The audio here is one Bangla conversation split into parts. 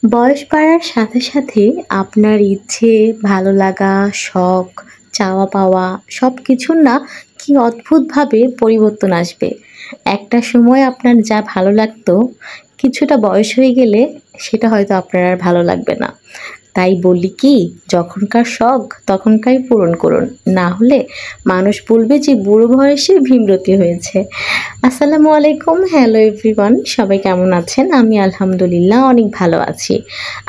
বয়স বাড়ার সাথে সাথে আপনার ইচ্ছে, ভালো লাগা, শখ, চাওয়া পাওয়া সব কিছুর না কি অদ্ভুতভাবে পরিবর্তন আসবে। একটা সময় আপনার যা ভালো লাগতো, কিছুটা বয়স হয়ে গেলে সেটা হয়তো আপনার আর ভালো লাগবে না। তাই বলি কি, যখনকার শখ তখনকারই পূরণ করুন। না হলে মানুষ বলবে যে বুড়ো বয়সে ভীমরতি হয়েছে। আসসালামু আলাইকুম, হ্যালো এভরিওয়ান, সবাই কেমন আছেন? আমি আলহামদুলিল্লাহ অনেক ভালো আছি।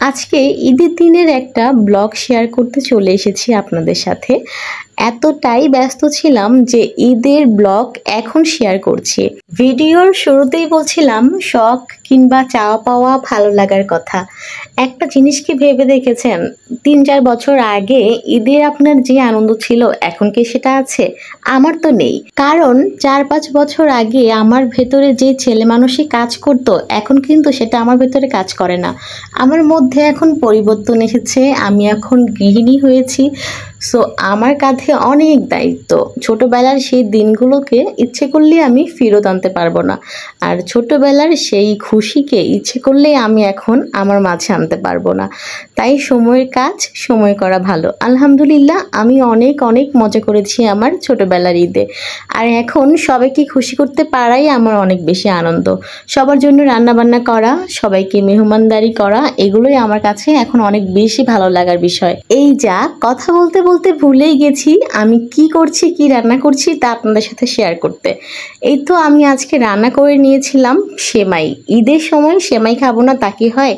আজকে ঈদের দিনের একটা ব্লগ শেয়ার করতে চলে এসেছি আপনাদের সাথে। এতটাই ব্যস্ত ছিলাম যে ঈদের ব্লগ এখন শেয়ার করছি। ভিডিওর শুরুতেই বলছিলাম শখ কিংবা চাওয়া পাওয়া ভালো লাগার কথা। একটা জিনিস কি ভেবে দেখেছেন, ৩-৪ বছর আগে ঈদের আপনার যে আনন্দ ছিল এখন কি সেটা আছে? আমার তো নেই। কারণ ৪-৫ বছর আগে আমার ভেতরে যে ছেলে মানুষই কাজ করত, এখন কিন্তু সেটা আমার ভেতরে কাজ করে না। আমার মধ্যে এখন পরিবর্তন এসেছে, আমি এখন গৃহিণী হয়েছি। সো আমার কাঁধে অনেক দায়িত্ব। ছোটবেলার সেই দিনগুলোকে ইচ্ছে করলে আমি ফেরত আনতে পারবো না। আর ছোটবেলার সেই খুশিকে ইচ্ছে করলেই আমি এখন আমার মাঝে আনতে পারবো না। তাই সময়ের কাজ সময় করা ভালো। আলহামদুলিল্লাহ আমি অনেক অনেক মজা করেছি আমার ছোটবেলার ঈদে। আর এখন সবাইকে খুশি করতে পারাই আমার অনেক বেশি আনন্দ। সবার জন্য রান্নাবান্না করা, সবাইকে মেহমানদারি করা, এগুলোই আমার কাছে এখন অনেক বেশি ভালো লাগার বিষয়। এই যা কথা বলতে বলতে ভুলেই গেছি আমি কি করছি, কি রান্না করছি তা আপনাদের সাথে শেয়ার করতে। এই তো আমি আজকে রান্না করে নিয়েছিলাম সেমাই। ঈদের সময় সেমাই খাবো না তা কি হয়?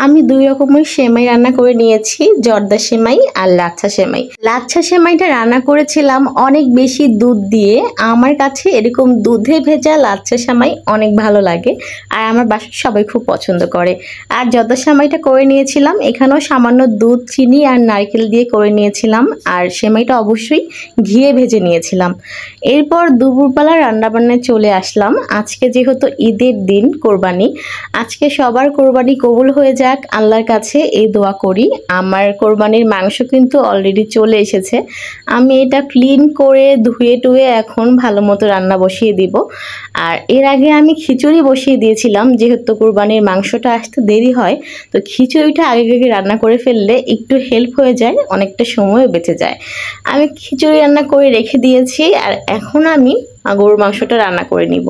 আমি ২ রকমের সেমাই রান্না করে নিয়েছি, জর্দা সেমাই আর লাচ্ছা সেমাই। লাচ্ছা সেমাইটা রান্না করেছিলাম অনেক বেশি দুধ দিয়ে। আমার কাছে এরকম দুধে ভেজা লাচ্ছা সেমাই অনেক ভালো লাগে আর আমার বাসার সবাই খুব পছন্দ করে। আর জর্দা সেমাইটা করে নিয়েছিলাম, এখানেও সামান্য দুধ, চিনি আর নারকেল দিয়ে করে নিয়েছিলাম। আর সেমাইটা অবশ্যই ঘিয়ে ভেজে নিয়েছিলাম। এরপর দুপুরবেলা রান্নাবান্নায় চলে আসলাম। আজকে যেহেতু ঈদের দিন, কোরবানি, আজকে সবার কোরবানি কবুল হয়ে যাক আল্লাহর কাছে এই দোয়া করি। আমার কোরবানির মাংস কিন্তু অলরেডি চলে এসেছে। আমি এটা ক্লিন করে ধুয়ে টুয়ে এখন ভালো মতো রান্না বসিয়ে দিব। আর এর আগে আমি খিচুড়ি বসিয়ে দিয়েছিলাম, যেহেতু কোরবানির মাংসটা আসতে দেরি হয়, তো খিচুড়িটা আগে আগে রান্না করে ফেললে একটু হেল্প হয়ে যায়, অনেকটা সময় বেঁচে যায়। আমি খিচুড়ি রান্না করে রেখে দিয়েছি আর এখন আমি গরুর মাংসটা রান্না করে নিব।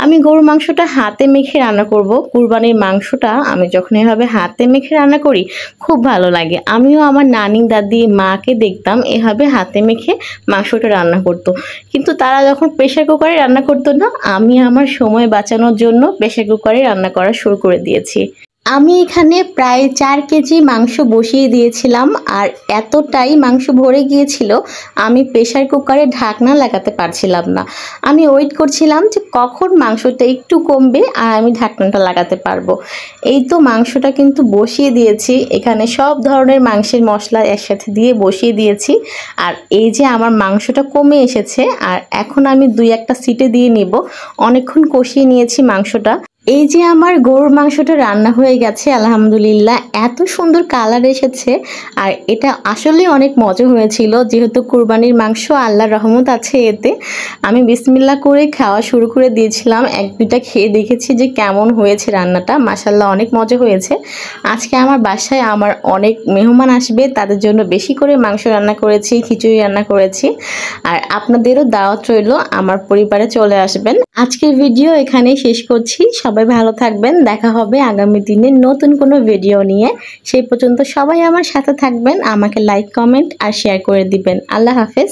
আমি গরুর মাংসটা হাতে মেখে রান্না করব। কুরবানির মাংসটা আমি যখন এভাবে হাতে মেখে রান্না করি খুব ভালো লাগে। আমিও আমার নানি, দাদি, মাকে দেখতাম এভাবে হাতে মেখে মাংসটা রান্না করতো। কিন্তু তারা যখন প্রেসার কুকারে রান্না করতো না, আমি আমার সময় বাঁচানোর জন্য প্রেসার কুকারে রান্না করা শুরু করে দিয়েছি। আমি এখানে প্রায় ৪ কেজি মাংস বসিয়ে দিয়েছিলাম আর এতটাই মাংস ভরে গিয়েছিল আমি প্রেসার কুকারে ঢাকনা লাগাতে পারছিলাম না। আমি ওয়েট করছিলাম যে কখন মাংসটা একটু কমবে আর আমি ঢাকনাটা লাগাতে পারবো। এই তো মাংসটা কিন্তু বসিয়ে দিয়েছি, এখানে সব ধরনের মাংসের মশলা একসাথে দিয়ে বসিয়ে দিয়েছি। আর এই যে আমার মাংসটা কমে এসেছে আর এখন আমি ২-১টা সিটি দিয়ে নিব। অনেকক্ষণ কষিয়ে নিয়েছি মাংসটা। এই যে আমার গরুর মাংসটা রান্না হয়ে গেছে আলহামদুলিল্লাহ, এত সুন্দর কালার এসেছে আর এটা আসলে অনেক মজা হয়েছিল। যেহেতু কুরবানির মাংস, আল্লাহর রহমত আছে এতে। আমি বিসমিল্লাহ করে খাওয়া শুরু করে দিয়েছিলাম, ১-২টা খেয়ে দেখেছি যে কেমন হয়েছে রান্নাটা। মাশাআল্লাহ অনেক মজা হয়েছে। আজকে আমার বাসায় আমার অনেক মেহমান আসবে, তাদের জন্য বেশি করে মাংস রান্না করেছি, খিচুড়ি রান্না করেছি। আর আপনাদেরও দাওয়াত রইল, আমার পরিবারে চলে আসবেন। আজকের ভিডিও এখানেই শেষ করছি। সবাই ভালো থাকবেন, দেখা হবে আগামী দিনে নতুন কোনো ভিডিও নিয়ে। সেই পর্যন্ত সবাই আমার সাথে থাকবেন, আমাকে লাইক, কমেন্ট আর শেয়ার করে দিবেন। আল্লাহ হাফেজ।